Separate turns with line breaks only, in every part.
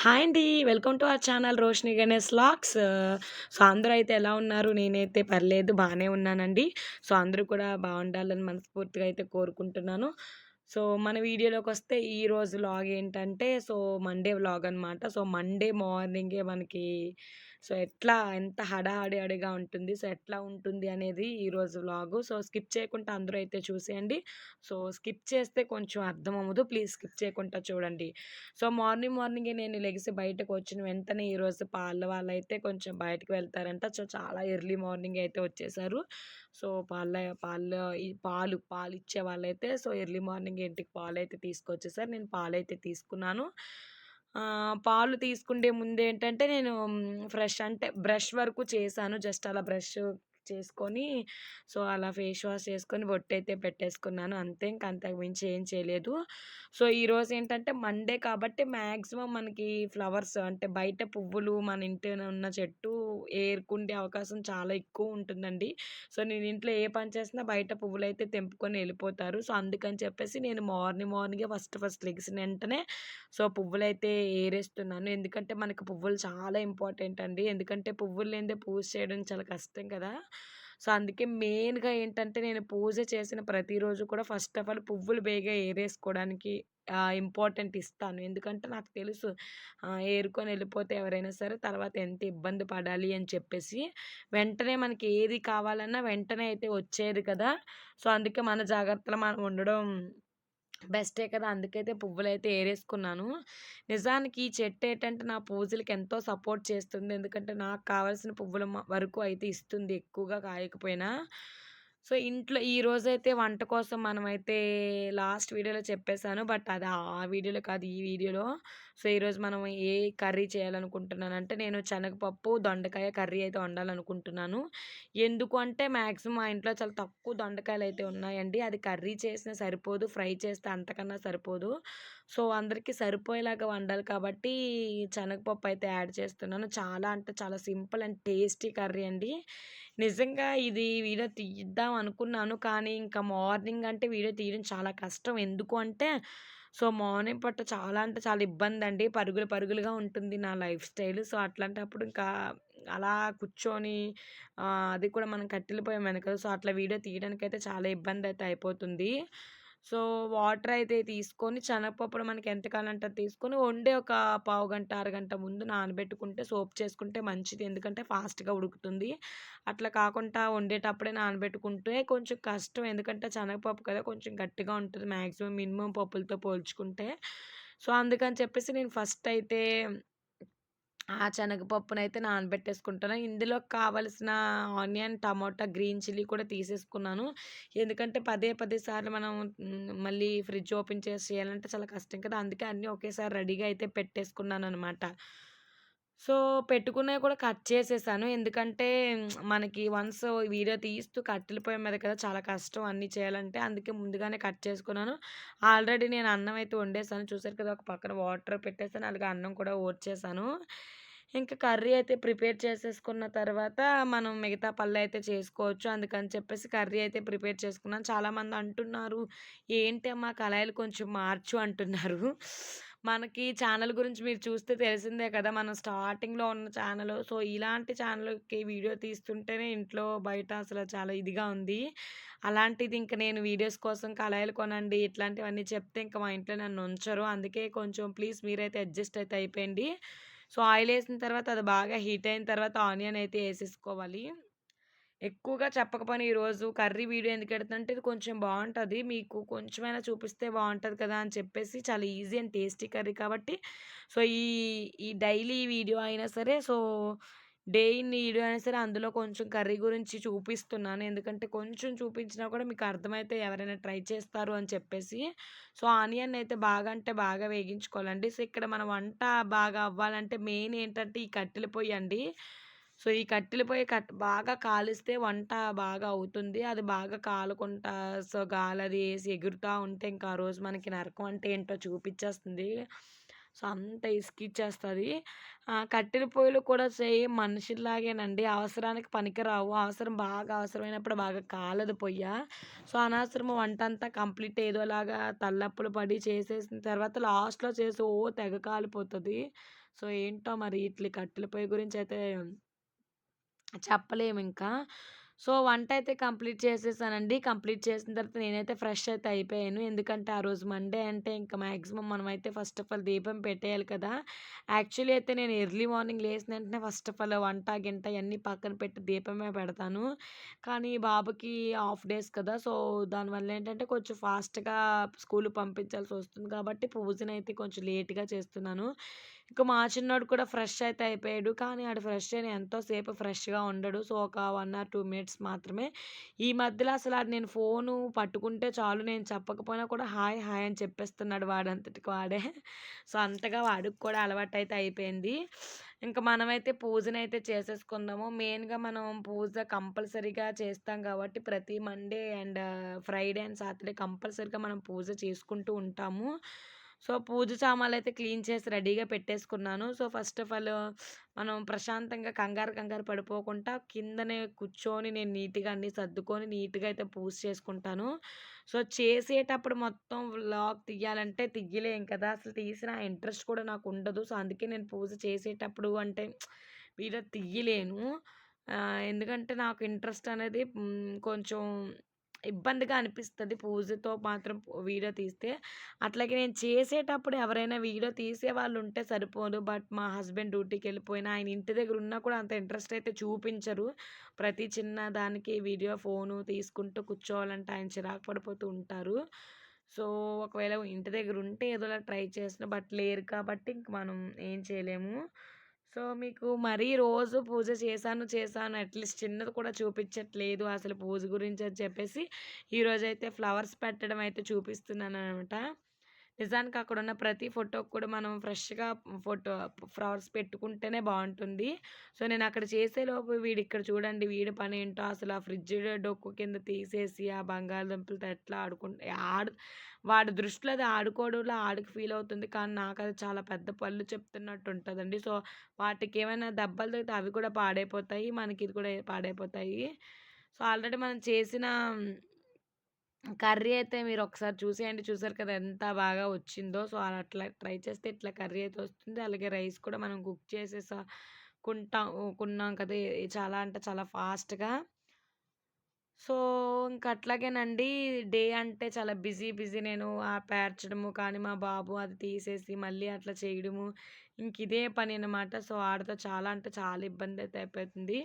Hi అండి. Welcome to our channel Roshini Ganesh vlogs. So, అందరూ అయితే ఎలా ఉన్నారు? నేనైతే పర్లేదు బానే ఉన్నానండి. సో, అందరూ కూడా బావుండాలని మనస్ఫూర్తిగా అయితే కోరుకుంటున్నాను. సో, మన వీడియోలోకొస్తే ఈరోజు వ్లాగ్ ఏంటంటే, మండే వ్లాగ్ అనమాట. మండే మార్నింగే మనకి ఎంత హడావిడిగా ఉంటుంది. ఎట్లా ఉంటుంది అనేది ఈరోజు వ్లాగు. స్కిప్ చేయకుండా అందరూ అయితే చూసేయండి. స్కిప్ చేస్తే కొంచెం అర్థమవ్వదు. ప్లీజ్ స్కిప్ చేయకుండా చూడండి. మార్నింగే నేను లెగిసి బయటకొచ్చిన వెంటనే ఈరోజు పాల వాళ్ళైతే కొంచెం బయటకి వెళ్తారంట. చాలా ఎర్లీ మార్నింగే అయితే వచ్చేసారు. సో, పాల పాల ఈ పాలిచ్చే వాళ్ళైతే ఎర్లీ మార్నింగ్ ఇంటికి పాలైతే తీసుకొచ్చేసారు. నేను పాలైతే తీసుకున్నాను. పాలు తీసుకుండే ముందేంటంటే నేను ఫ్రెష్ అంటే బ్రష్ వరకు చేశాను. జస్ట్ అలా బ్రష్ చేసుకొని, అలా ఫేస్ వాష్ చేసుకొని బొట్టయితే పెట్టేసుకున్నాను. అంతే. ఇంక అంతకు మించి ఏం చేయలేదు. ఈరోజేంటంటే మండే కాబట్టి మాక్సిమం మనకి ఫ్లవర్స్ అంటే బయట పువ్వులు మన ఇంటిన ఉన్న చెట్టు ఏరుకుండే అవకాశం చాలా ఎక్కువ ఉంటుందండి. నేను ఇంట్లో ఏ పని చేసినా బయట పువ్వులైతే తెంపుకొని ఎళ్ళిపోతారు. అందుకని చెప్పేసి నేను మార్నింగే ఫస్ట్ లెగిసిన వెంటనే పువ్వులైతే ఏరేస్తున్నాను. ఎందుకంటే మనకు పువ్వులు చాలా ఇంపార్టెంట్ అండి. ఎందుకంటే పువ్వులు లేనిదే పూజ చేయడం చాలా కష్టం కదా! అందుకే మెయిన్‌గా ఏంటంటే నేను పూజ చేసిన ప్రతిరోజు కూడా ఫస్ట్ ఆఫ్ ఆల్ పువ్వులు బేగా ఏరేసుకోవడానికి ఇంపార్టెంట్ ఇస్తాను. ఎందుకంటే నాకు తెలుసు ఏరుకొని ఎళ్ళిపోతే ఎవరైనా సరే తర్వాత ఎంత ఇబ్బంది పడాలి అని చెప్పేసి. వెంటనే మనకి ఏది కావాలన్నా వెంటనే అయితే వచ్చేది కదా! అందుకే మన జాగ్రత్తలో మనం ఉండడం బెస్టే కదా! అందుకైతే పువ్వులైతే ఏరేసుకున్నాను. నిజానికి ఈ చెట్టేటంటే నా పూజలకి ఎంతో సపోర్ట్ చేస్తుంది. ఎందుకంటే నాకు కావాల్సిన పువ్వుల వరకు అయితే ఇస్తుంది ఎక్కువగా కాయకపోయినా. ఇంట్లో ఈరోజైతే వంట కోసం మనమైతే లాస్ట్ వీడియోలో చెప్పేసాను. బట్ అది ఆ వీడియోలో కాదు ఈ వీడియోలో. ఈరోజు మనం ఏ కర్రీ చేయాలనుకుంటున్నానంటే నేను శనగపప్పు, దొండకాయ కర్రీ అయితే వండాలనుకుంటున్నాను. ఎందుకు అంటే మాక్సిమం మా ఇంట్లో చాలా తక్కువ దొండకాయలైతే ఉన్నాయండి. అది కర్రీ చేసినా సరిపోదు. ఫ్రై చేస్తే అంతకన్నా సరిపోదు. అందరికీ సరిపోయేలాగా వండాలి కాబట్టి శనగపప్పు అయితే యాడ్ చేస్తున్నాను. చాలా అంటే చాలా సింపుల్ అండ్ టేస్టీ కర్రీ అండి. నిజంగా ఇది వీడియో తీద్దాం అనుకున్నాను. కానీ ఇంకా మార్నింగ్ అంటే వీడియో తీయడం చాలా కష్టం. ఎందుకు అంటే మార్నింగ్ పూట చాలా అంటే చాలా ఇబ్బందండి. పరుగులుగా ఉంటుంది నా లైఫ్ స్టైల్. అట్లాంటప్పుడు ఇంకా అలా కూర్చొని అది కూడా మనం కట్టెల పొయ్యి మీద కదా! అట్లా వీడియో తీయడానికైతే చాలా ఇబ్బందయితే అయిపోతుంది. వాటర్ అయితే తీసుకొని శనగపప్పులు మనకి ఎంత కావాలంటే అది తీసుకొని వండే ఒక పావుగంట, అరగంట ముందు నానబెట్టుకుంటే సోప్ చేసుకుంటే మంచిది. ఎందుకంటే ఫాస్ట్‌గా ఉడుకుతుంది. అట్లా కాకుండా వండేటప్పుడే నానబెట్టుకుంటే కొంచెం కష్టం. ఎందుకంటే శనగపప్పు కదా! కొంచెం గట్టిగా ఉంటది మాక్సిమం మినిమమ్ పప్పులతో పోల్చుకుంటే. అందుకని చెప్పేసి నేను ఫస్ట్ అయితే ఆ శనగపప్పునైతే నానబెట్టేసుకుంటాను. ఇందులోకి కావాల్సిన ఆనియన్, టమాటా, గ్రీన్ చిల్లీ కూడా తీసేసుకున్నాను. ఎందుకంటే పదే సార్లు మనం మళ్ళీ ఫ్రిడ్జ్ ఓపెన్ చేసి చేయాలంటే చాలా కష్టం కదా! అందుకే అన్నీ ఒకేసారి రెడీగా అయితే పెట్టేసుకున్నాననమాట. పెట్టుకున్నయి కూడా కట్ చేసేసాను. ఎందుకంటే మనకి వన్స్ వీడియో తీస్తూ కట్టెల పొయ్యి మీద కదా! చాలా కష్టం అన్నీ చేయాలంటే. అందుకే ముందుగానే కట్ చేసుకున్నాను. ఆల్రెడీ నేను అన్నం అయితే వండేసాను. చూసారు కదా! ఒక పక్కన వాటర్ పెట్టేసాను. అలాగే అన్నం కూడా వోడ్చేసాను. ఇంకా కర్రీ అయితే ప్రిపేర్ చేసేసుకున్న తర్వాత మనం మిగతా పనులైతే చేసుకోవచ్చు. అందుకని చెప్పేసి కర్రీ అయితే ప్రిపేర్ చేసుకున్నాను. చాలామంది అంటున్నారు, "ఏంటి అమ్మా కళాయిలు కొంచెం మార్చు" అంటున్నారు. మనకి ఛానల్ గురించి మీరు చూస్తే తెలిసిందే కదా! మనం స్టార్టింగ్‌లో ఉన్న ఛానలు. ఇలాంటి ఛానల్‌కి వీడియో తీస్తుంటేనే ఇంట్లో, బయట అసలు చాలా ఇదిగా ఉంది. అలాంటిది ఇంక నేను వీడియోస్ కోసం కళాయిలు కొనండి ఇట్లాంటివన్నీ చెప్తే ఇంక మా ఇంట్లో నన్ను ఉంచరు. అందుకే కొంచెం ప్లీజ్ మీరైతే అడ్జస్ట్ అయితే అయిపోయండి. ఆయిలేసిన తర్వాత అది బాగా హీట్ అయిన తర్వాత ఆనియన్ అయితే ఏసేసుకోవాలి. ఎక్కువగా చెప్పకపోయినా ఈరోజు కర్రీ వీడియో ఎందుకెడుతున్నా అంటే ఇది కొంచెం బావుంటది. మీకు కొంచెమైనా చూపిస్తే బావుంటది కదా! అని చెప్పేసి చాలా ఈజీ అండ్ టేస్టీ కర్రీ కాబట్టి సో, ఈ ఈ డైలీ వీడియో అయినా సరే డే ఇన్ వీడియో అయినా సరే అందులో కొంచెం కర్రీ గురించి చూపిస్తున్నాను. ఎందుకంటే కొంచెం చూపించినా కూడా మీకు అర్థమైతే ఎవరైనా ట్రై చేస్తారు అని చెప్పేసి. ఆనియన్ అయితే బాగా అంటే బాగా వేగించుకోవాలండి. ఇక్కడ మన వంట బాగా అవ్వాలంటే మెయిన్ ఏంటంటే ఈ కట్టెల పొయ్యండి. ఈ కట్టెల పొయ్యి బాగా కాలిస్తే వంట బాగా అవుతుంది. అది బాగా కాలకుంటా గాలది ఎసి ఎగురుతా ఉంటే ఇంకా ఆ రోజు మనకి నరకం అంటే ఏంటో చూపిచ్చేస్తుంది. సో, అంత ఇసికిచ్చేస్తది. కట్టెల పొయ్యిలు కూడా సేమ్ మనుషుల్లాగేనండి. అవసరానికి పనికిరావు. బాగా అవసరమైనప్పుడు బాగా కాలదు పొయ్య. సో, అనవసరము వంటంతా కంప్లీట్ ఏదోలాగా తలనొప్పులు పడి చేసేసిన తర్వాత లాస్ట్‌లో చేసి తెగ కాలిపోతది. సో, ఏంటో మరి ఈట్లి కట్టెల పొయ్యి గురించయితే చెప్పలేమింకా. సో, వంటయితే కంప్లీట్ చేసేసానండి. కంప్లీట్ చేసిన తర్వాత నేనైతే ఫ్రెష్ అయితే అయిపోయాను. ఎందుకంటే, ఆ రోజు మండే అంటే ఇంక మాక్సిమం మనమైతే ఫస్ట్ ఆఫ్ ఆల్ దీపం పెట్టేయాలి కదా! యాక్చువల్లీ అయితే నేను ఎర్లీ మార్నింగ్ లేసిన వెంటనే ఫస్ట్ ఆఫ్ ఆల్ వంట, గింట ఇయన్నీ పక్కన పెట్టి దీపమే పెడతాను. కానీ బాబుకి హాఫ్ డేస్ కదా! సో, దానివల్ల ఏంటంటే కొంచెం ఫాస్ట్‌గా స్కూలుకి పంపించాల్సొస్తుంది కాబట్టి పూజనైతే కొంచెం లేట్‌గా చేస్తున్నాను. ఇక మా చిన్నోడు కూడా ఫ్రెష్ అయితే అయిపోయాడు. కానీ ఆడు ఫ్రెష్ అయిన ఎంతో సేపు ఫ్రెష్‌గా ఉండడు. సో, ఒక 1 ఆర్ 2 మినిట్స్ మాత్రమే. ఈ మధ్యలో అసలు ఆడు నేను ఫోను పట్టుకుంటే చాలు నేను చెప్పకపోయినా కూడా హాయ్, హాయ్ అని చెప్పేస్తున్నాడు వాడంతటికి వాడే. సో, అంతగా వాడికి కూడా అలవాటైతే అయిపోయింది. ఇంక మనమైతే పూజనైతే చేసేసుకుందాము. మెయిన్‌గా మనం పూజ కంపల్సరీగా చేస్తాం కాబట్టి ప్రతి Monday and Friday and Saturday కంపల్సరీగా మనం పూజ చేసుకుంటూ ఉంటాము. సో, పూజ సామాన్లయితే క్లీన్ చేసి రెడీగా పెట్టేసుకున్నాను. సో, ఫస్ట్ ఆఫ్ ఆల్ మనం ప్రశాంతంగా కంగారు, కంగారు పడిపోకుండా కిందనే కూర్చొని నేను నీట్‌గా అన్నీ సర్దుకొని నీట్‌గా అయితే పూజ చేసుకుంటాను. సో, చేసేటప్పుడు మొత్తం వ్లాగ్ తీయాలంటే తీయలేం కదా! అసలు తీసిన ఇంట్రెస్ట్ కూడా నాకుండదు. సో, అందుకే నేను పూజ చేసేటప్పుడు అంటే వీడియో తీయలేను. ఎందుకంటే నాకు ఇంట్రెస్ట్ అనేది కొంచెం ఇబ్బందిగా అనిపిస్తది పూజతో మాత్రం వీడియో తీస్తే. అట్లాగే నేను చేసేటప్పుడు ఎవరైనా వీడియో తీసేవాళ్ళుంటే సరిపోదు. బట్ మా హస్బెండ్ డ్యూటీకెళ్ళిపోయినా, ఆయన ఇంటి దగ్గర ఉన్నా కూడా అంత ఇంట్రెస్ట్ అయితే చూపించరు. ప్రతి చిన్న దానికి వీడియో, ఫోను తీసుకుంటూ కూర్చోవాలంటే ఆయన చిరాకు పడిపోతూ ఉంటారు. సో, ఒకవేళ ఇంటి దగ్గరుంటే ఏదోలా ట్రై చేసిన బట్ లేరు కాబట్టి ఇంక మనం ఏం చేయలేము. సో, మీకు మరీ రోజు పూజ చేశాను అట్‌లీస్ట్ చిన్నది కూడా చూపించట్లేదు అసలు పూజ గురించి అని చెప్పేసి ఈరోజైతే ఫ్లవర్స్ పెట్టడం అయితే చూపిస్తున్నాననమాట. నిజానికి అక్కడున్న ప్రతి ఫోటోకి కూడా మనం ఫ్రెష్‌గా ఫోటో ఫ్లవర్స్ పెట్టుకుంటేనే బావుంటుంది. సో, నేనక్కడ చేసేలోపు వీడిక్కడ చూడండి వీడి పనేంటో అసలు ఆ ఫ్రిడ్జ్ డొక్కు కింద తీసేసి ఆ బంగాళదుంపలతో ఎట్లా వాడి దృష్టిలో అది ఆడుకోవడంలో ఆడికి ఫీల్ అవుతుంది. కానీ నాకది చాలా పెద్ద పళ్ళు చెప్తున్నట్టు ఉంటదండి. సో, వాటికేమైనా దెబ్బలు తగిలితే అవి కూడా పాడైపోతాయి. మనకి ఇది కూడా పాడైపోతాయి. సో, ఆల్రెడీ మనం చేసిన కర్రీ అయితే మీరొకసారి చూసేయండి. చూసారు కదా! ఎంత బాగా వచ్చిందో. సో, అట్లా ట్రై చేస్తే ఇట్లా కర్రీ అయితే వస్తుంది. అలాగే రైస్ కూడా మనం కుక్ కున్నాం కదా! చాలా అంటే చాలా ఫాస్ట్‌గా. సో, ఇంక అట్లాగేనండి డే అంటే చాలా బిజీ నేను పేర్చడము కానీ, మా బాబు అది తీసేసి మళ్ళీ అట్లా చేయడము, ఇంకిదే పననమాట. సో, ఆడితో చాలా అంటే చాలా ఇబ్బందయితే అయిపోతుంది.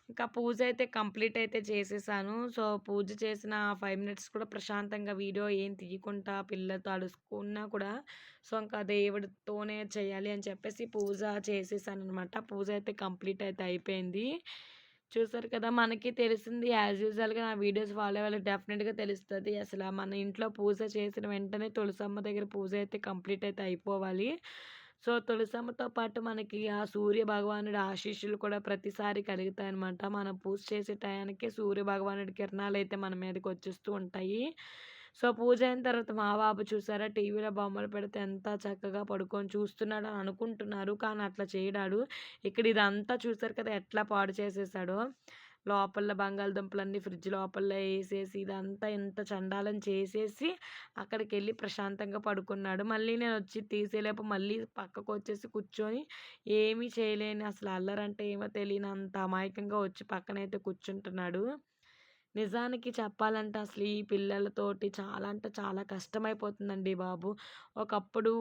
ఇంకా పూజయితే కంప్లీట్ అయితే చేసేసాను. సో, పూజ చేసిన 5 మినిట్స్ కూడా ప్రశాంతంగా వీడియో ఏం తీయకుండా పిల్లలతో అడుసుకున్నా కూడా సో, ఇంకా దేవుడితోనే చేయాలి అని చెప్పేసి పూజ చేసేసాననమాట. పూజ అయితే కంప్లీట్ అయితే అయిపోయింది. చూసారు కదా! మనకి తెలిసింది యాజ్ యూజువల్‌గా నా వీడియోస్ ఫాలో అయ్యే వాళ్ళకి డెఫినిట్‌గా తెలుస్తది. అసల మన ఇంట్లో పూజ చేసిన వెంటనే తులసమ్మ దగ్గర పూజ అయితే కంప్లీట్ అయితే అయిపోవాలి. సో, తులసమ్మతో పాటు మనకి ఆ సూర్య భగవానుడి ఆశీస్సులు కూడా ప్రతిసారి కలుగుతాయనమాట. మనం పూజ చేసే టయానికి సూర్య భగవానుడి కిరణాలయితే మన మీదకొచ్చేస్తూ ఉంటాయి. సో, పూజ అయిన తర్వాత మా బాబు చూసారా టీవీలో బొమ్మలు పెడితే ఎంత చక్కగా పడుకొని చూస్తున్నాడని అనుకుంటున్నారు. కానీ అట్లా చేయడాడు. ఇక్కడ ఇదంతా చూసారు కదా! ఎట్లా పాడు చేసేసాడో. లోపల బంగాళదుంపలన్నీ ఫ్రిడ్జ్ లోపల ఏసేసి ఇదంతా ఇంత చెండాలం చేసేసి అక్కడికెళ్ళి ప్రశాంతంగా పడుకున్నాడు. మళ్ళీ నేనొచ్చి తీసేలోపు మళ్ళీ పక్కకొచ్చేసి కూర్చొని ఏమీ చేయలేని అసలు అల్లరంటే ఏమో తెలియనంత అమాయకంగా వచ్చి పక్కనైతే కూర్చుంటున్నాడు. నిజానికి చెప్పాలంటే అసలు ఈ పిల్లలతోటి చాలా అంటే చాలా కష్టమైపోతుందండి బాబు. ఒకప్పుడు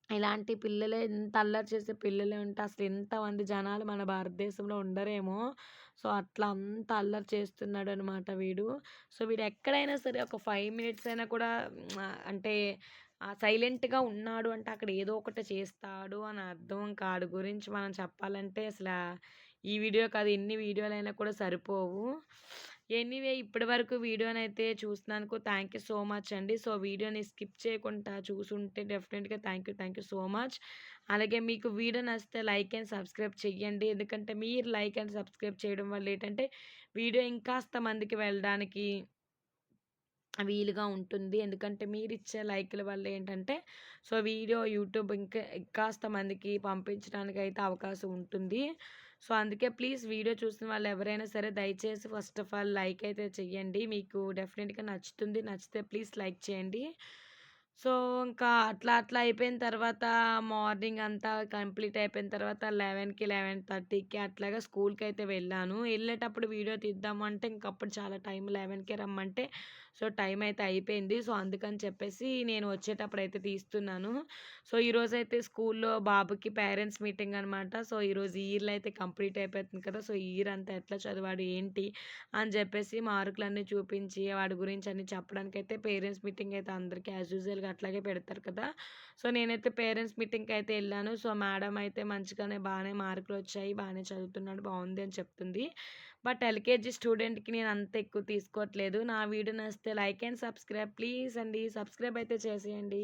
ఇలాంటి పిల్లలే ఇంత అల్లరి చేసే పిల్లలే ఉంటే అసలు ఇంతమంది జనాలు మన భారతదేశంలో ఉండరేమో. సో, అట్లా అంత అల్లరి చేస్తున్నాడనమాట వీడు. సో, వీడు ఎక్కడైనా సరే ఒక 5 మినిట్స్ అయినా కూడా అంటే సైలెంట్‌గా ఉన్నాడు అంటే అక్కడ ఏదో ఒకటి చేస్తాడు అని అర్థం. ఇంకా ఆడి గురించి మనం చెప్పాలంటే ఈ వీడియో కాదు ఎన్ని వీడియోలైనా కూడా సరిపోవు. ఎనీవే ఇప్పటి వరకు వీడియోనైతే చూసినందుకు థ్యాంక్ యూ సో మచ్ అండి. సో, వీడియోని స్కిప్ చేయకుండా చూసుంటే డెఫినిట్‌గా థ్యాంక్ యూ సో మచ్. అలాగే మీకు వీడియో నచ్చితే లైక్ అండ్ సబ్స్క్రైబ్ చెయ్యండి. ఎందుకంటే మీరు లైక్ అండ్ సబ్స్క్రైబ్ చేయడం వల్ల ఏంటంటే వీడియో ఇంకాస్త మందికి వెళ్ళడానికి వీలుగా ఉంటుంది. ఎందుకంటే మీరిచ్చే లైకుల వల్ల ఏంటంటే, సో, వీడియో యూట్యూబ్ ఇంకా ఇంకాస్త మందికి పంపించడానికైతే అవకాశం ఉంటుంది. సో, అందుకే ప్లీజ్ వీడియో చూసిన వాళ్ళు ఎవరైనా సరే దయచేసి ఫస్ట్ ఆఫ్ ఆల్ లైక్ అయితే చెయ్యండి. మీకు డెఫినిట్‌గా నచ్చుతుంది. నచ్చితే ప్లీజ్ లైక్ చేయండి. సో, ఇంకా అట్లా అట్లా అయిపోయిన తర్వాత మార్నింగ్ అంతా కంప్లీట్ అయిపోయిన తర్వాత 11కి, 11:30కి అట్లాగా స్కూల్‌కైతే వెళ్ళాను. ఎళ్ళేటప్పుడు వీడియో తీద్దాము అంటే ఇంకప్పుడు చాలా టైం 11కే రమ్మంటే సో, టైం అయితే అయిపోయింది. సో, అందుకని చెప్పేసి నేను వచ్చేటప్పుడైతే తీస్తున్నాను. సో, ఈరోజైతే స్కూల్‌లో బాబుకి పేరెంట్స్ మీటింగ్ అనమాట. సో, ఈరోజు ఈ ఇయర్‌లో అయితే కంప్లీట్ అయిపోతుంది కదా! సో, ఈ ఇయర్ అంతా ఎట్లా చదివాడు, ఏంటి అని చెప్పేసి మార్కులన్నీ చూపించి వాడి గురించి అన్నీ చెప్పడానికైతే పేరెంట్స్ మీటింగ్ అయితే అందరికీ యాజ్ యూజువల్‌గా అట్లాగే పెడతారు కదా! సో, నేనైతే పేరెంట్స్ మీటింగ్‌కయితే ఎళ్ళాను. సో, మేడం అయితే మంచిగానే బానే మార్కులొచ్చాయి, బానే చదువుతున్నాడు, బావుంది అని చెప్తుంది. బట్ ఎల్‌కేజీ స్టూడెంట్‌కి నేను అంత ఎక్కువ తీసుకోవట్లేదు. నా వీడియో నచ్చితే లైక్ అండ్ సబ్స్క్రైబ్ ప్లీజ్ అండి. సబ్స్క్రైబ్ అయితే చేసేయండి.